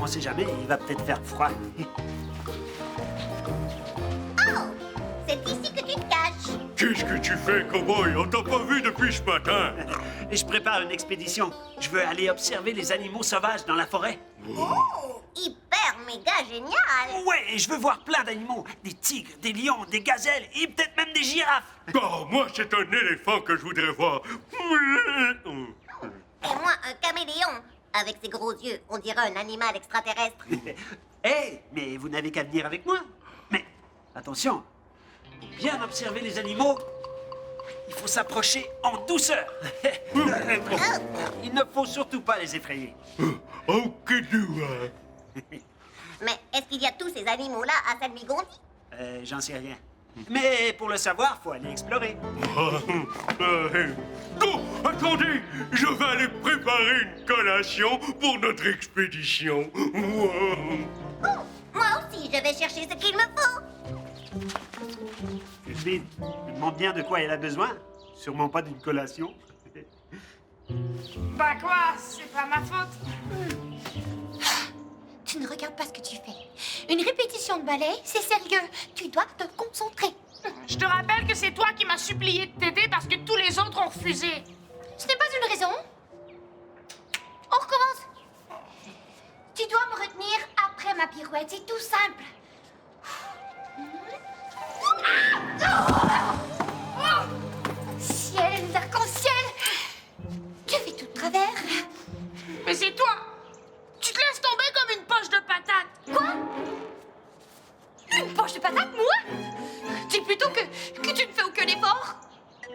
On sait jamais, il va peut-être faire froid. C'est ici que tu te caches. Qu'est-ce que tu fais, cowboy? On t'a pas vu depuis ce matin. Et je prépare une expédition. Je veux aller observer les animaux sauvages dans la forêt. Oh, hyper méga génial. Ouais, et je veux voir plein d'animaux. Des tigres, des lions, des gazelles et peut-être même des girafes. Oh, moi, c'est un éléphant que je voudrais voir. Et moi, un caméléon. Avec ses gros yeux, on dirait un animal extraterrestre. Hé, mais vous n'avez qu'à venir avec moi. Mais attention, pour bien observer les animaux, il faut s'approcher en douceur. Il ne faut surtout pas les effrayer. Oh, que doux. Mais est-ce qu'il y a tous ces animaux-là à Salmigondi? J'en sais rien. Mais pour le savoir, faut aller explorer. Oh, attendez, je vais aller préparer une collation pour notre expédition. Oh, moi aussi, je vais chercher ce qu'il me faut. Speed, je me demande bien de quoi elle a besoin. Sûrement pas d'une collation. Bah quoi, c'est pas ma faute. Tu ne regardes pas ce que tu fais. Une répétition de ballet, c'est sérieux. Tu dois te concentrer. Je te rappelle que c'est toi qui m'as supplié de t'aider parce que tous les autres ont refusé. Ce n'est pas une raison. On recommence. Tu dois me retenir après ma pirouette, c'est tout simple. Ciel d'arc-en-ciel. Tu fais tout de travers. Mais c'est toi. Tu te laisses tomber comme une poche de patates. Quoi? Une poche de patate, moi? Dis plutôt que tu ne fais aucun effort.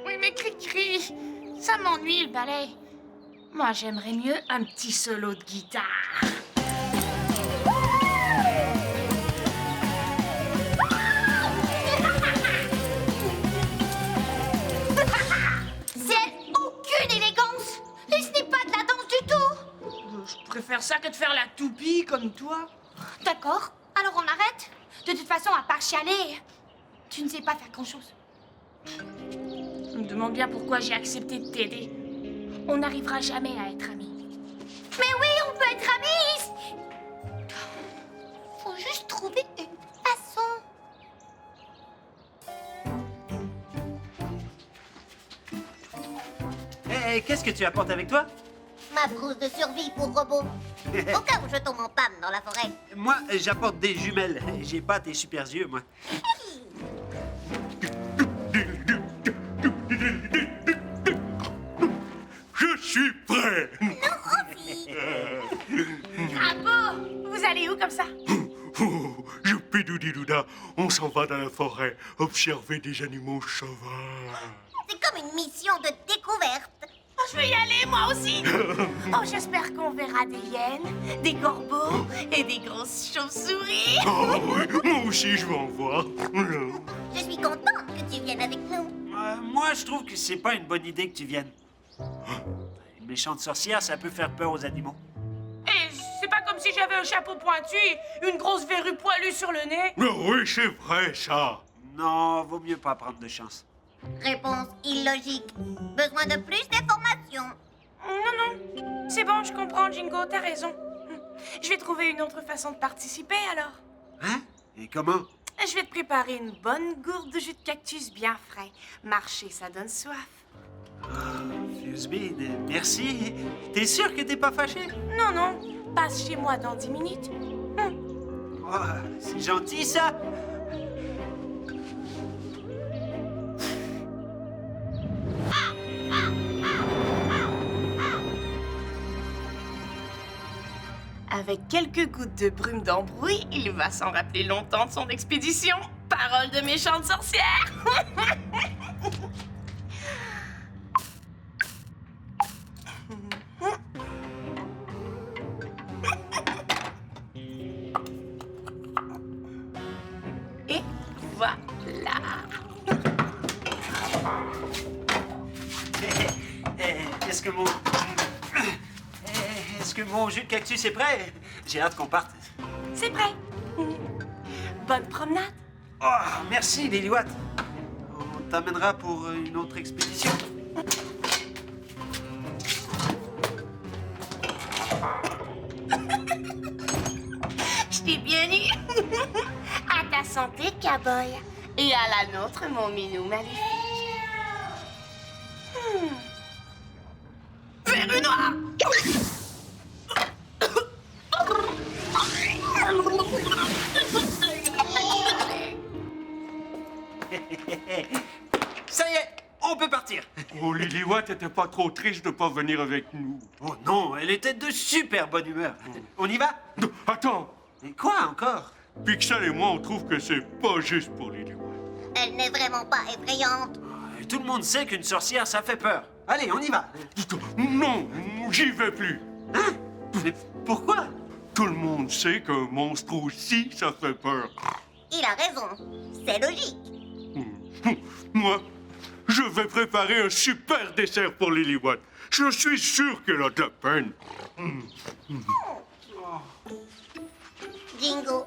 Oui, mais cri-cri, ça m'ennuie le ballet. Moi, j'aimerais mieux un petit solo de guitare. C'est aucune élégance. Et ce n'est pas de la danse du tout. Je préfère ça que de faire la toupie comme toi. D'accord, alors on arrête. De toute façon, à part chialer, tu ne sais pas faire grand-chose. Je me demande bien pourquoi j'ai accepté de t'aider. On n'arrivera jamais à être amis. Mais oui, on peut être amis. Faut juste trouver une façon. Hé, qu'est-ce que tu apportes avec toi? Ma trousse de survie pour robots. Au cas où je tombe en panne dans la forêt. Moi, j'apporte des jumelles. J'ai pas tes super yeux, moi. Je suis prêt. Bravo! Vous allez où comme ça? Oh, youpi-doudi-douda, on s'en va dans la forêt observer des animaux sauvages. C'est comme une mission de découverte. Oh, je vais y aller, moi aussi! Oh, j'espère qu'on verra des hyènes, des corbeaux et des grosses chauves-souris. Oh, oui, moi aussi, je vais en voir. Je suis contente que tu viennes avec nous. Moi, je trouve que c'est pas une bonne idée que tu viennes. Une méchante sorcière, ça peut faire peur aux animaux. Et c'est pas comme si j'avais un chapeau pointu et une grosse verrue poilue sur le nez. Mais oui, c'est vrai, ça. Non, vaut mieux pas prendre de chance. Réponse illogique. Besoin de plus d'informations. Non, non. C'est bon, je comprends, Jingo, t'as raison. Je vais trouver une autre façon de participer, alors. Hein? Et comment? Je vais te préparer une bonne gourde de jus de cactus bien frais. Marcher, ça donne soif. Fusby, merci. T'es sûr que t'es pas fâché? Non, non. Passe chez moi dans 10 minutes. Oh, c'est gentil, ça. Avec quelques gouttes de brume d'embrouille, il va s'en rappeler longtemps de son expédition. Parole de méchante sorcière. Et voilà. Est-ce que mon... Est-ce que mon jus de cactus est prêt? J'ai hâte qu'on parte. C'est prêt. Bonne promenade. Oh, merci, Liliouette. On t'amènera pour une autre expédition. cowboy. Et à la nôtre, mon minou maléfique. Verru noir! Ça y est, on peut partir. Oh, Lily-Watt était pas trop triste de pas venir avec nous. Oh non, elle était de super bonne humeur. On y va? Non, attends, Et quoi encore? Pixel et moi, on trouve que c'est pas juste pour Lily-Watt. Elle n'est vraiment pas effrayante. Tout le monde sait qu'une sorcière, ça fait peur. Allez, on y va. Non, j'y vais plus. Hein? Mais pourquoi? Tout le monde sait qu'un monstre aussi, ça fait peur. Il a raison. C'est logique. Moi, je vais préparer un super dessert pour Lily-Watt. Je suis sûr qu'elle a de la peine. Jingo,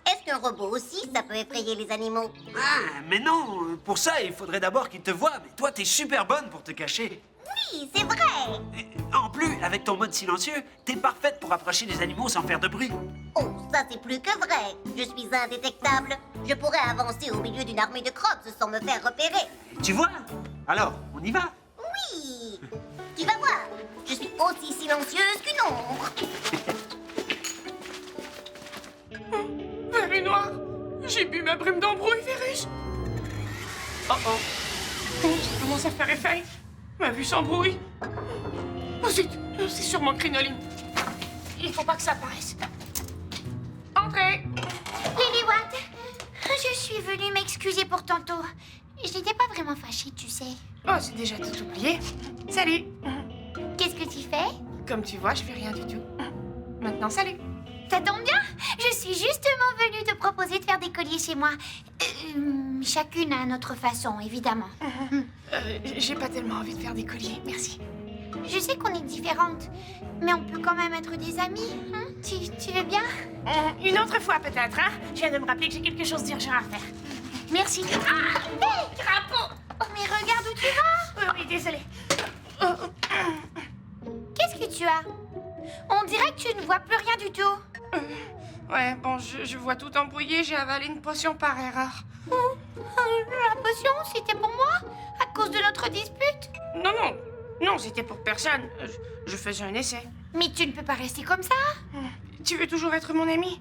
est-ce qu'un robot aussi, ça peut effrayer les animaux? Ah, mais non, pour ça, il faudrait d'abord qu'il te voie. Mais toi, t'es super bonne pour te cacher. Oui, c'est vrai. Et en plus, avec ton mode silencieux, t'es parfaite pour approcher les animaux sans faire de bruit. Oh, ça c'est plus que vrai. Je suis indétectable. Je pourrais avancer au milieu d'une armée de crocs sans me faire repérer. Tu vois? Alors, on y va. Oui. Tu vas voir. Je suis aussi silencieuse qu'une ombre. Verru noir! J'ai bu ma brume d'embrouille, Vérus! Oh oh! Ça commence à faire effet! Ma vue s'embrouille! Oh zut! C'est sûrement Crinoline! Il faut pas que ça paraisse! Entrez! Lily-Watt, je suis venue m'excuser pour tantôt. Je n'étais pas vraiment fâchée, tu sais. Oh, j'ai déjà tout oublié! Salut! Qu'est-ce que tu fais? Comme tu vois, je fais rien du tout. Maintenant, salut! Ça tombe bien, je suis justement venue te proposer de faire des colliers chez moi. Chacune à notre façon, évidemment. J'ai pas tellement envie de faire des colliers, merci. Je sais qu'on est différentes, mais on peut quand même être des amis. Hein? Tu veux bien? Une autre fois peut-être, hein? Je viens de me rappeler que j'ai quelque chose d'urgent à faire. Merci. Ah! Hey, crapaud! Oh, mais regarde où tu vas! Oui, désolée. Qu'est-ce que tu as? On dirait que tu ne vois plus rien du tout. Ouais, bon, je vois tout embrouillé, j'ai avalé une potion par erreur. La potion, c'était pour moi? À cause de notre dispute? Non, c'était pour personne. Je faisais un essai. Mais tu ne peux pas rester comme ça. Tu veux toujours être mon ami?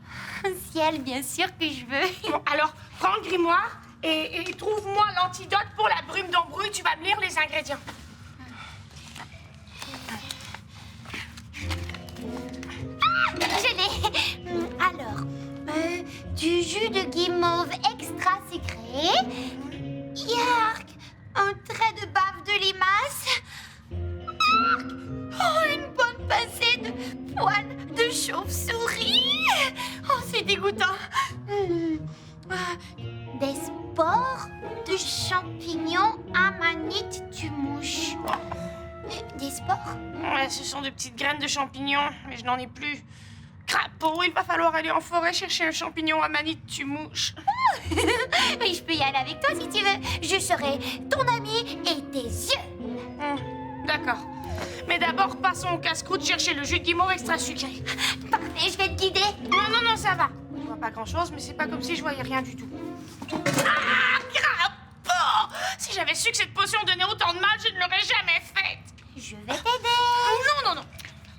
Ciel, bien sûr que je veux. Bon, alors, prends le grimoire et trouve-moi l'antidote pour la brume d'embrouille. Tu vas me lire les ingrédients. Je l'ai. Alors, du jus de guimauve extra sucré, yark, un trait de bave de limace, yark, oh, une bonne pincée de poils de chauve-souris. Oh, c'est dégoûtant. Des spores de champignons amanite du mouche. Des spores? Ouais, ce sont de petites graines de champignons, mais je n'en ai plus. Crapaud, il va falloir aller en forêt chercher un champignon à manite tu mouche. Oui, je peux y aller avec toi si tu veux. Je serai ton ami et tes yeux. D'accord. Mais d'abord, passons au casse-croûte chercher le jus de guimauve extra sucré. Parfait, je vais te guider. Non, ça va. Je vois pas grand-chose, mais c'est pas comme si je voyais rien du tout. Ah, crapaud! Si j'avais su que cette potion donnait autant de mal, je ne l'aurais jamais faite. Je vais t'aider. Non.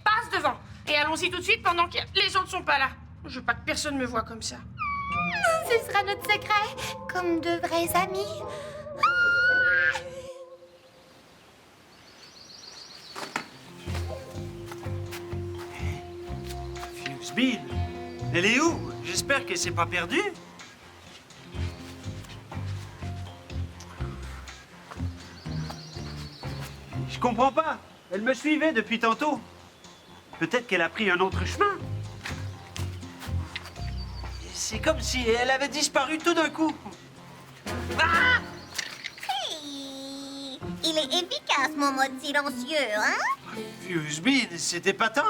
Passe devant. Et allons-y tout de suite pendant que les autres sont pas là. Je veux pas que personne me voie comme ça. Ce sera notre secret, comme de vrais amis. Fuse-Bean, elle est où? J'espère qu'elle s'est pas perdue. Je comprends pas. Elle me suivait depuis tantôt. Peut-être qu'elle a pris un autre chemin. C'est comme si elle avait disparu tout d'un coup. Ah! Hey, il est efficace, mon mode silencieux, hein? Fuse-Bean, c'était pas tant.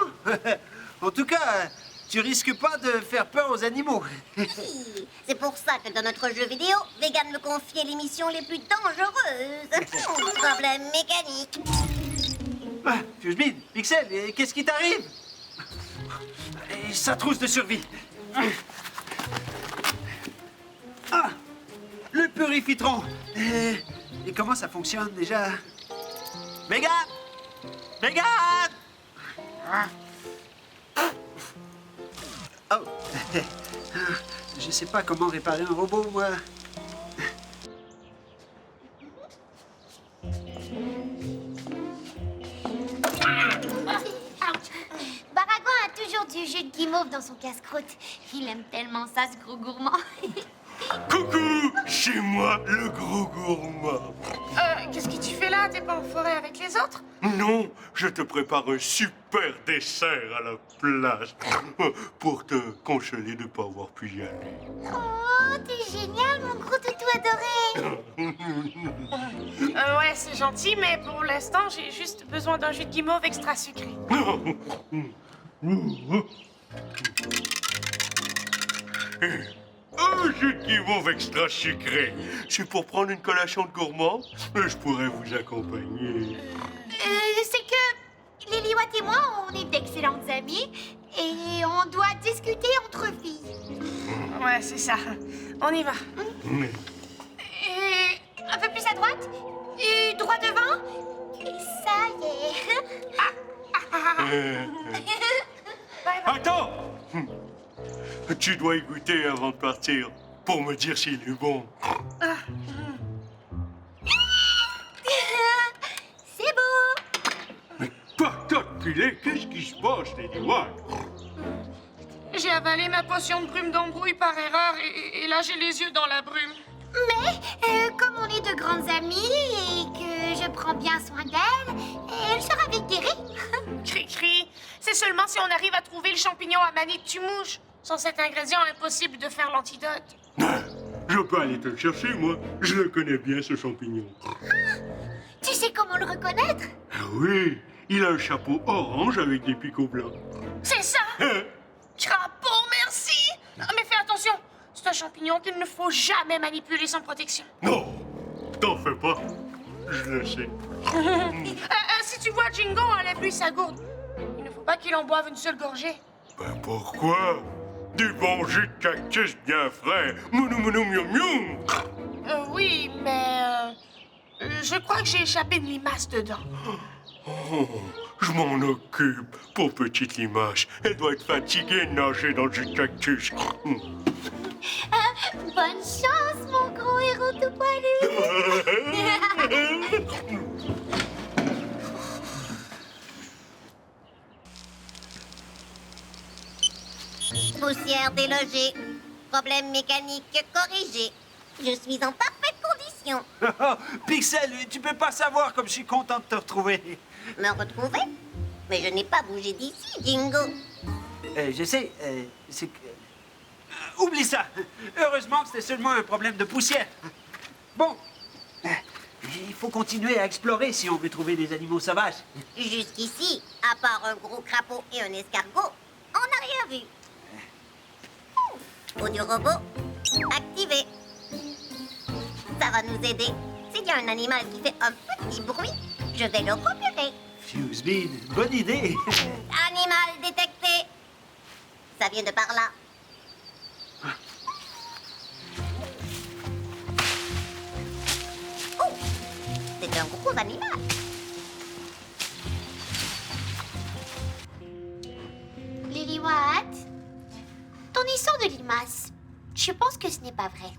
En tout cas, tu risques pas de faire peur aux animaux. Si, c'est pour ça que dans notre jeu vidéo, Vegan me confiait les missions les plus dangereuses. Problème mécanique. Ah, Fuse-Bean, Pixel, qu'est-ce qui t'arrive? Sa trousse de survie. Ah, purifitron. Et comment ça fonctionne déjà? Mégane! Mégane! Oh! Je sais pas comment réparer un robot, moi. Baragouin a toujours du jus de guimauve dans son casse-croûte. Il aime tellement ça, ce gros gourmand. Coucou, c'est moi, le gros gourmand. Qu'est-ce que tu fais là? T'es pas en forêt avec les autres? Non, je te prépare un super dessert à la place pour te consoler de ne pas avoir pu y aller. Oh, t'es génial, mon gros toutou adoré. Ouais, c'est gentil, mais pour l'instant, j'ai juste besoin d'un jus de guimauve extra sucré. Un jus de guimauve extra sucré. C'est pour prendre une collation de gourmand. Je pourrais vous accompagner. C'est que Lily-Watt et moi, on est d'excellentes amies et on doit discuter entre filles. Ouais, c'est ça. On y va. Un peu plus à droite, droit devant, et ça y est. Attends! Tu dois y goûter avant de partir pour me dire s'il est bon. C'est beau. Mais patate pilée, qu'est-ce qui se passe, Lily White? J'ai avalé ma potion de brume d'embrouille par erreur et là, j'ai les yeux dans la brume. Mais comme on est de grandes amies et que je prends bien soin d'elle, elle sera vite guérie. Cri-cri. C'est seulement si on arrive à trouver le champignon à manite tumouche. Sans cet ingrédient, impossible de faire l'antidote. Je peux aller te le chercher, moi. Je le connais bien, ce champignon. Tu sais comment le reconnaître? Ah oui, il a un chapeau orange avec des picots blancs. C'est ça! Crapaud, merci! Ah, mais fais attention! C'est un champignon qu'il ne faut jamais manipuler sans protection. Non, t'en fais pas. Je le sais. Si tu vois Jingo, enlève-lui sa gourde. Il ne faut pas qu'il en boive une seule gorgée. Ben pourquoi? Du bon jus de cactus bien frais. Mounou mounou miou miou. Oui, mais... je crois que j'ai échappé une limace dedans. Oh, je m'en occupe. Pour petite limace, elle doit être fatiguée de nager dans le jus de cactus. Bonne chance, mon gros héros tout poilu. Poussière délogée. Problème mécanique corrigé. Je suis en parfaite condition. Pixel, tu peux pas savoir comme je suis content de te retrouver. Me retrouver? Mais je n'ai pas bougé d'ici, Jingo. Je sais, c'est que... oublie ça. Heureusement que c'était seulement un problème de poussière. Bon, il faut continuer à explorer si on veut trouver des animaux sauvages. Jusqu'ici, à part un gros crapaud et un escargot, on n'a rien vu. Audio robot, activé. Ça va nous aider. S'il y a un animal qui fait un petit bruit, je vais le repérer. Fusebean, bonne idée. Animal détecté. Ça vient de par là. Oh, c'est un gros animal. Lily-Watt, ton histoire de limace, je pense que ce n'est pas vrai.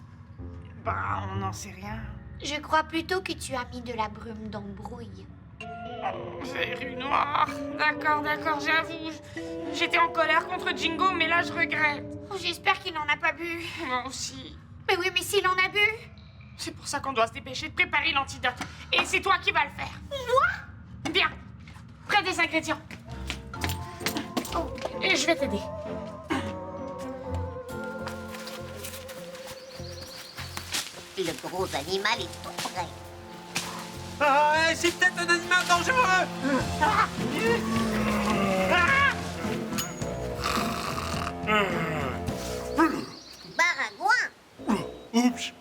Bah, on n'en sait rien. Je crois plutôt que tu as mis de la brume d'embrouille. Verrue noire. D'accord, j'avoue. J'étais en colère contre Jingo, mais là, je regrette. Oh, j'espère qu'il n'en a pas bu. Moi aussi. Mais oui, mais s'il en a bu. C'est pour ça qu'on doit se dépêcher de préparer l'antidote. Et c'est toi qui vas le faire. Moi? Bien. Prends des ingrédients. Oh, et je vais t'aider. Le gros animal est tout près. Ah, c'est peut-être un animal dangereux. Baragouin. Oups.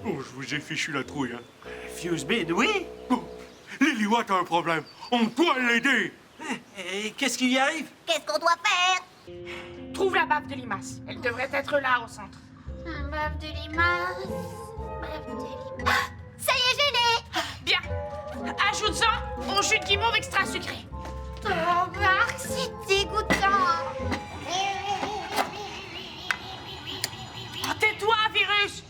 Oh, je vous ai fichu la trouille, hein. Fusebean, oui. Oh, Lily White a un problème. On doit l'aider. Et qu'est-ce qui lui arrive? Qu'est-ce qu'on doit faire? Trouve la baffe de limace. Elle devrait être là, au centre. Un bœuf de limace. Ça y est, je l'ai! Bien. Ajoute-en au jus de guimauve extra sucré. Oh, Marc, c'est dégoûtant! Oh, tais-toi, virus!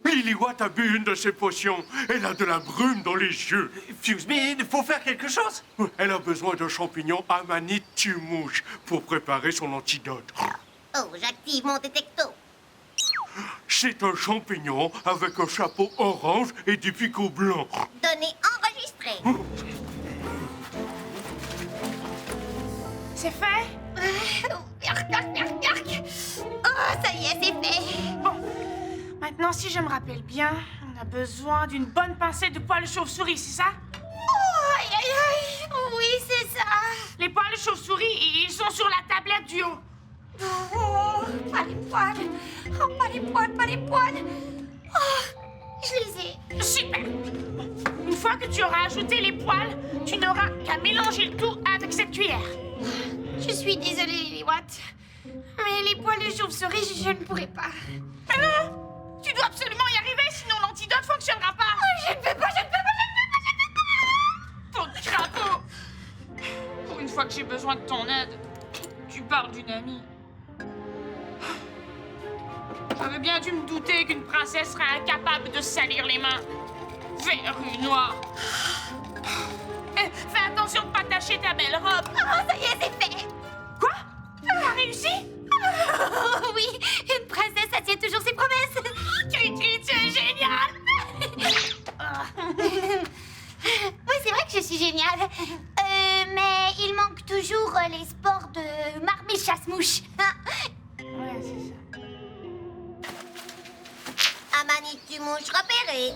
Lily-Watt a bu une de ses potions. Elle a de la brume dans les yeux. Fuseby, il faut faire quelque chose. Elle a besoin d'un champignon Amanite tumouche pour préparer son antidote. Oh, j'active mon détecto. C'est un champignon avec un chapeau orange et des picots blancs. Données enregistrées. C'est fait? Yark, yark, yark, yark. Oh, ça y est, c'est fait! Bon. Maintenant, si je me rappelle bien, on a besoin d'une bonne pincée de poils de chauve-souris, c'est ça? Oh, aïe, aïe, aïe! Oui, c'est ça! Les poils de chauve-souris, ils sont sur la tablette du haut. Oh, pas les poils! Oh, pas les poils, pas les poils! Oh, je les ai! Super! Une fois que tu auras ajouté les poils, tu n'auras qu'à mélanger le tout avec cette cuillère. Je suis désolée, Lily-Watt. Mais les poils de chauve-souris, je ne pourrai pas. Mais non! Tu dois absolument y arriver, sinon l'antidote ne fonctionnera pas. Je ne peux pas, je ne peux pas, je ne peux pas, je ne peux pas! Ton crapaud! Pour une fois que j'ai besoin de ton aide, tu parles d'une amie. J'aurais bien dû me douter qu'une princesse serait incapable de salir les mains. Verrue noire. Fais attention de ne pas tacher ta belle robe. Oh, ça y est, c'est fait! Quoi? T'as réussi? Oh, oui, une princesse, ça tient toujours ses promesses! Tu es génial! Oui, c'est vrai que je suis géniale. Mais il manque toujours les spores de marmite chasse-mouche. Ouais, c'est ça. Amanite tumouche repérée.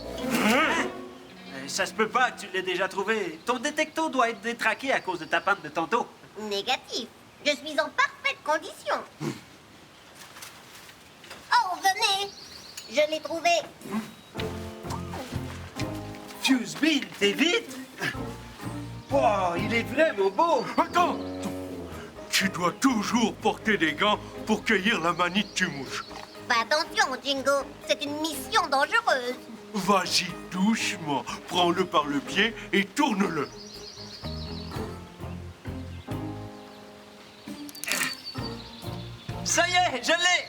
Ça se peut pas que tu l'aies déjà trouvé. Ton détecto doit être détraqué à cause de ta panne de tantôt. Négatif. Je suis en parfaite condition. Oh, venez. Je l'ai trouvé. Fuseby, t'es vite. Oh, il est vraiment beau. Attends! Tu dois toujours porter des gants pour cueillir la manite tumouche. Fais attention, Jingo. C'est une mission dangereuse. Vas-y doucement, prends-le par le pied et tourne-le. Ça y est, je l'ai.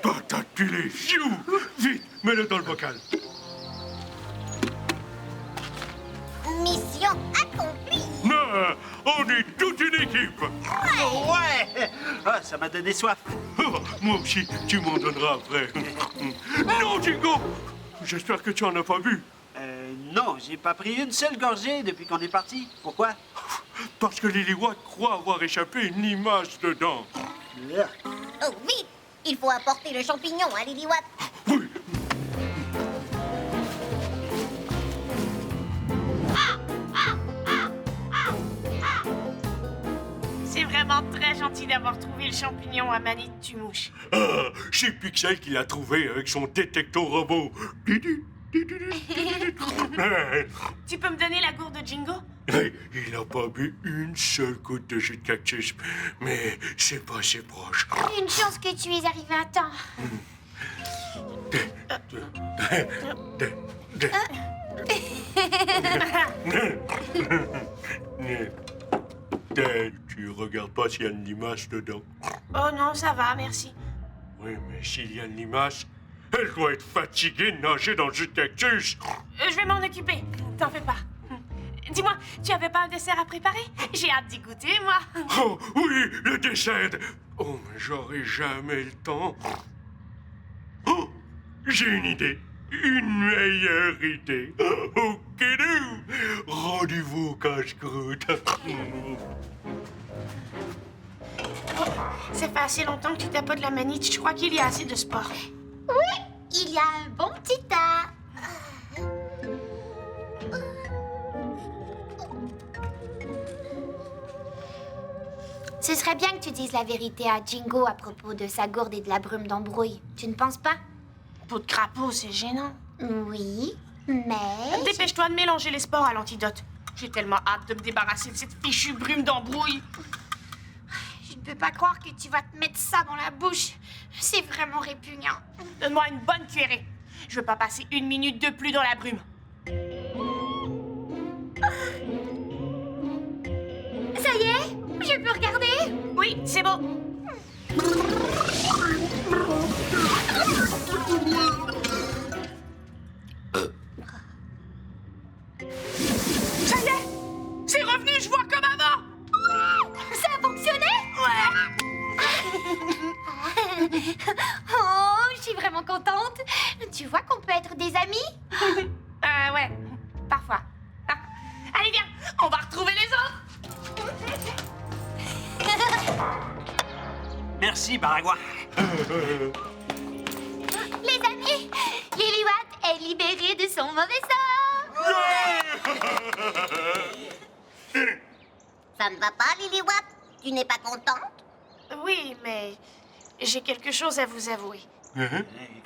Patate pilée, fiou! Vite, mets-le dans le bocal. Mission accomplie. Non, on est toute une équipe. Ouais. Ah, ça m'a donné soif. Oh, moi aussi, tu m'en donneras après. Non, Jingo! J'espère que tu en as pas bu. Non, j'ai pas pris une seule gorgée depuis qu'on est parti. Pourquoi? Parce que Lily-Watt croit avoir échappé une limace dedans. Oh, vite. Il faut apporter le champignon à Lily-Watt. Oui. C'est vraiment très gentil d'avoir trouvé le champignon à manite tumouche. Ah, c'est Pixel qui l'a trouvé avec son détecto robot. Tu peux me donner la gourde de Jingo? Il n'a pas bu une seule goutte de jus de cactus, mais c'est pas assez proche. Une chance que tu es arrivé à temps. Tu regardes pas s'il y a une limace dedans. Oh non, ça va, merci. Oui, mais s'il y a une limace, elle doit être fatiguée de nager dans le jus de cactus. Je vais m'en occuper, t'en fais pas. Dis-moi, tu avais pas un dessert à préparer? J'ai hâte d'y goûter, moi. Oh, oui, le dessert. Oh, mais j'aurai jamais le temps. Oh, j'ai une idée. Une meilleure idée. Ok, nous. Rendez-vous au casse-croûte. Ça fait assez longtemps que tu t'as pas de la manite. Je crois qu'il y a assez de sport. Oui, il y a un bon petit tas. Ce serait bien que tu dises la vérité à Jingo à propos de sa gourde et de la brume d'embrouille. Tu ne penses pas? Peau de crapaud, c'est gênant. Oui, mais... Dépêche-toi de mélanger les spores à l'antidote. J'ai tellement hâte de me débarrasser de cette fichue brume d'embrouille. Je peux pas croire que tu vas te mettre ça dans la bouche. C'est vraiment répugnant. Donne-moi une bonne cuillerée. Je veux pas passer 1 minute de plus dans la brume. Ça y est? Je peux regarder? Oui, c'est bon. Ça y est! C'est revenu, je vois comme avant! Ça a fonctionné? Oh, je suis vraiment contente. Tu vois qu'on peut être des amis? Ouais, parfois. Ah, allez, viens, on va retrouver les autres! Merci, Baragouin. Les amis, Lily-Watt est libérée de son mauvais sort. Ça ne va pas, Lily-Watt? Tu n'es pas contente? Oui, mais j'ai quelque chose à vous avouer.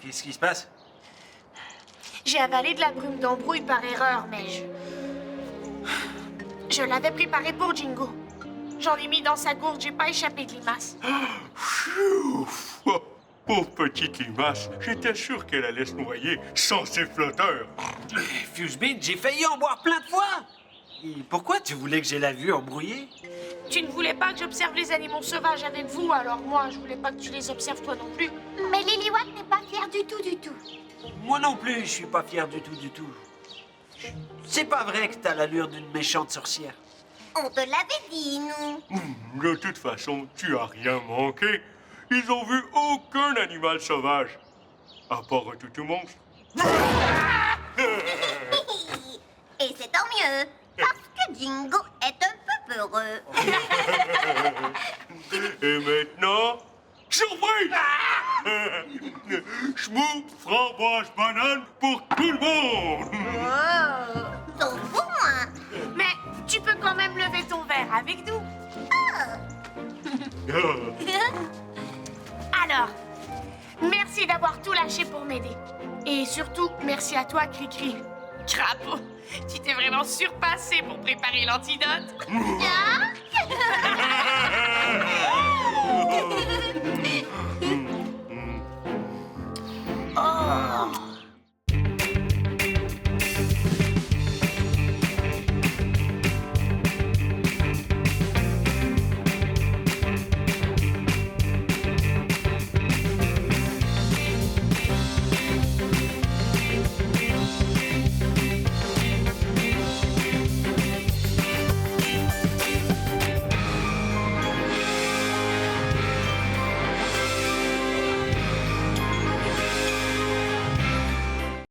Qu'est-ce qui se passe? J'ai avalé de la brume d'embrouille par erreur, mais je l'avais préparée pour Jingo. J'en ai mis dans sa gourde, j'ai pas échappé de limace. Ouf. Oh, pauvre petite limace, j'étais sûr qu'elle allait se noyer sans ses flotteurs. Fusebin, j'ai failli en boire plein de fois. Et pourquoi tu voulais que j'ai la vue embrouillée? Tu ne voulais pas que j'observe les animaux sauvages avec vous, alors moi, je voulais pas que tu les observes toi non plus. Mais Lily-Watt n'est pas fière du tout, du tout. Moi non plus, je suis pas fier du tout, du tout. C'est pas vrai que t'as l'allure d'une méchante sorcière. On te l'avait dit, nous. De toute façon, tu as rien manqué. Ils ont vu aucun animal sauvage. À part un toutou monstre. Et c'est tant mieux, parce que Jingo est un peu peureux. Et maintenant, surprise! Chmou, framboise, banane pour tout le monde! Sauf pour moi. Mais tu peux quand même lever ton verre avec nous. Alors, merci d'avoir tout lâché pour m'aider. Et surtout, merci à toi, Cricri. Crapaud, tu t'es vraiment surpassé pour préparer l'antidote. Oh,